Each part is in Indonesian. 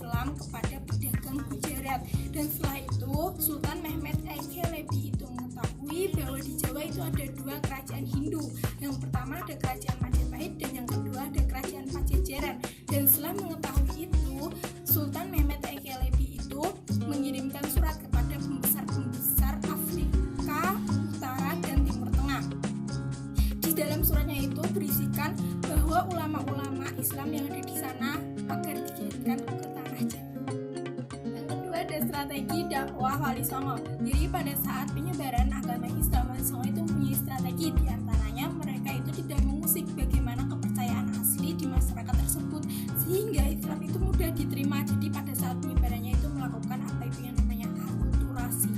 Islam kepada pedagang Gujarat. Dan setelah itu Sultan Mehmed Ekelebi itu mengetahui bahwa di Jawa itu ada dua kerajaan Hindu. Yang pertama ada kerajaan Majapahit dan yang kedua ada kerajaan Pajajaran. Dan setelah mengetahui itu, Sultan Mehmed Ekelebi itu mengirimkan surat kepada pembesar-pembesar Afrika Utara dan Timur Tengah. Di dalam suratnya itu berisikan bahwa ulama-ulama Islam yang ada di sana agar dikirimkan ke tanah Jawa. Yang kedua ada strategi dakwah Wali Songo. Jadi pada saat penyebaran agama Islam, Wali Songo itu mempunyai strategi. Di antaranya mereka itu tidak mengusik bagaimana kepercayaan asli di masyarakat tersebut sehingga Islam itu mudah diterima. Jadi pada saat penyebarannya itu melakukan apa itu yang namanya akulturasi.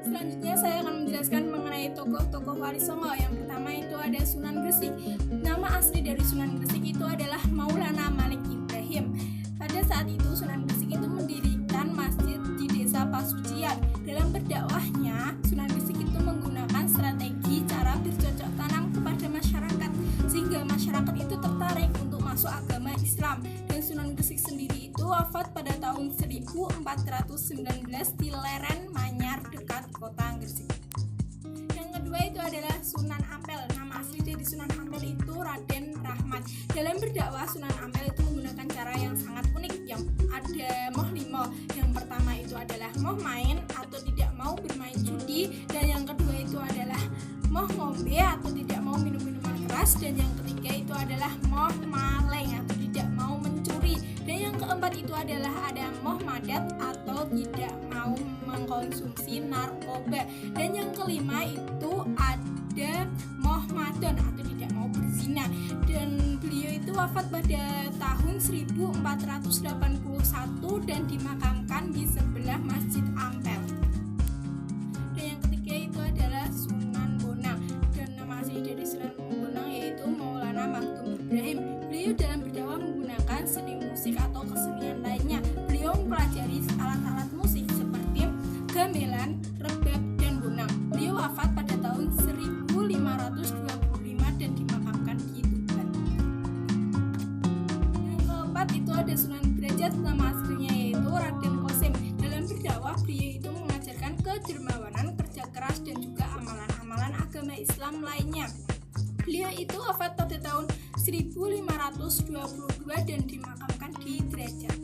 Selanjutnya saya akan menjelaskan mengenai tokoh-tokoh Wali Songo. Yang pertama itu ada Sunan Gresik. Nama asli dari Sunan Gresik itu adalah Maulana Malik Ibrahim. Pada saat itu Sunan Gresik itu mendirikan masjid di desa Pasucian. Dalam berdakwahnya, Sunan Gresik itu menggunakan strategi cara bercocok tanam kepada masyarakat sehingga masyarakat itu tertarik untuk masuk agama Islam. Dan Sunan Gresik sendiri itu wafat pada tahun 1419 di lereng Manyar dekat kota Gresik. Yang kedua itu adalah Sunan Ampel. Nama asli dari Sunan Ampel itu Raden Rahmat. Dalam berdakwah Sunan Ampel itu menggunakan cara yang sangat unik, yang ada moh limo. Yang pertama itu adalah moh main atau tidak mau bermain judi, dan yang kedua itu adalah moh ngombe atau tidak mau minum minuman keras, dan yang ketiga itu adalah moh maleng atau tidak mau mencuri, dan yang keempat itu adalah ada moh madat atau tidak mau mengkonsumsi narkoba, dan yang kelima itu ada moh madon atau tidak mau berzina. Dan beliau itu wafat pada tahun 1481 dan dimakamkan di sebelah Masjid Ampel. Dan yang ketiga itu adalah Sunan Bonang, dan nama asli dari Sunan Bonang yaitu Maulana Maktum Ibrahim. Beliau dalam berdakwah menggunakan seni musik atau kesenian lainnya. Beliau mempelajari alat-alat musik seperti gamelan, rebab, dan bonang. Beliau wafat pada tahun 1525 dan dimakamkan di Tuban. Yang keempat itu ada Sunan Derajat. Nama aslinya yaitu Raden Qasim. Dalam berdakwah beliau itu mengajarkan kedermawanan, kerja keras, dan juga amalan-amalan agama Islam lainnya. Beliau itu wafat pada tahun 1522 dan dimakamkan di Derajat.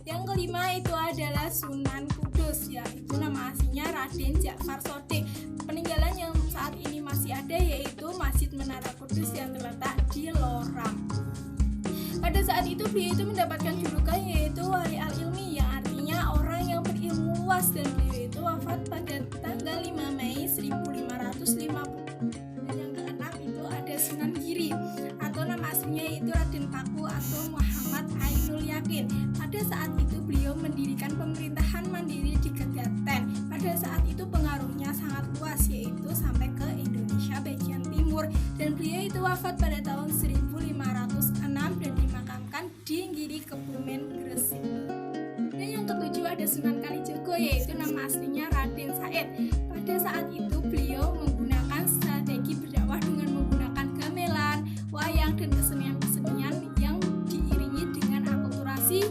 Yang kelima itu adalah Sunan Kudus, yaitu nama aslinya Raden Ja'far Sodik. Peninggalan yang saat ini masih ada yaitu Masjid Menara Kudus yang terletak di Loram. Pada saat itu beliau itu mendapatkan julukan yaitu Wali Al-Ilmi, yang artinya orang yang berilmu luas, dan beliau itu wafat pada tanggal 5 Mei 1550. Dan yang keenam itu ada Sunan Giri atau nama aslinya yaitu Raden Paku atau Muhammad Ainul Yakin. Pada saat itu beliau mendirikan pemerintahan mandiri di Kedaten. Pada saat itu pengaruhnya sangat luas yaitu sampai ke Indonesia bagian timur, dan beliau itu wafat pada tahun 1506 dan dimakamkan di Giri Kebumen, Gresik. Dan yang ketujuh ada Sunan Kalijogo, yaitu nama aslinya Raden Said. Pada saat itu beliau menggunakan strategi berdakwah dengan menggunakan gamelan, wayang, dan kesenian-kesenian yang diiringi dengan akulturasi.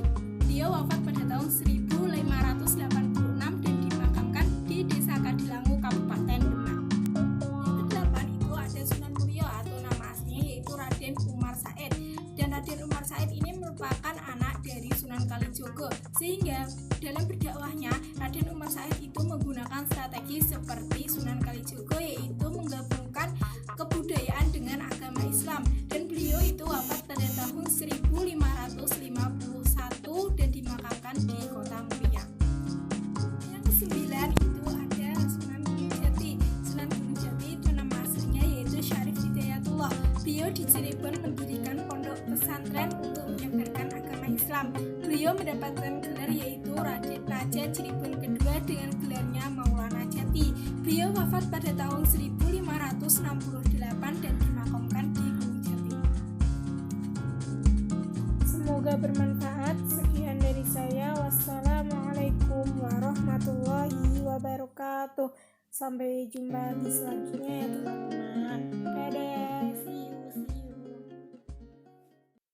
Beliau wafat pada tahun 1586 dan dimakamkan di Desa Kadilangu, Kabupaten Demak. Yang kedelapan itu ada Sunan Muria atau nama aslinya yaitu Raden Umar Said. Dan Raden Umar Said ini merupakan anak dari Sunan Kalijogo, sehingga dalam berdakwahnya Raden Umar Said itu menggunakan strategi seperti Sunan Kalijogo, yaitu menggabungkan kebudayaan dengan agama Islam. Dan beliau itu wafat pada tahun 1551 dan dimakamkan di Kota Muria. Yang kesembilan itu ada Sunan Gunung Jati. Sunan Gunung Jati itu nama aslinya yaitu Syarif Hidayatullah. Beliau di Cirebon mendirikan pondok pesantren untuk menyebarkan agama Islam. Beliau mendapatkan gelar yaitu Raja Cirebon kedua dengan gelarnya Maulana Jati. Beliau wafat pada tahun 1568 dan dimakamkan di Gunung Jati. Semoga bermanfaat. Sekian dari saya. Wassalamualaikum warahmatullahi wabarakatuh. Sampai jumpa di selanjutnya ya teman-teman. Dadah.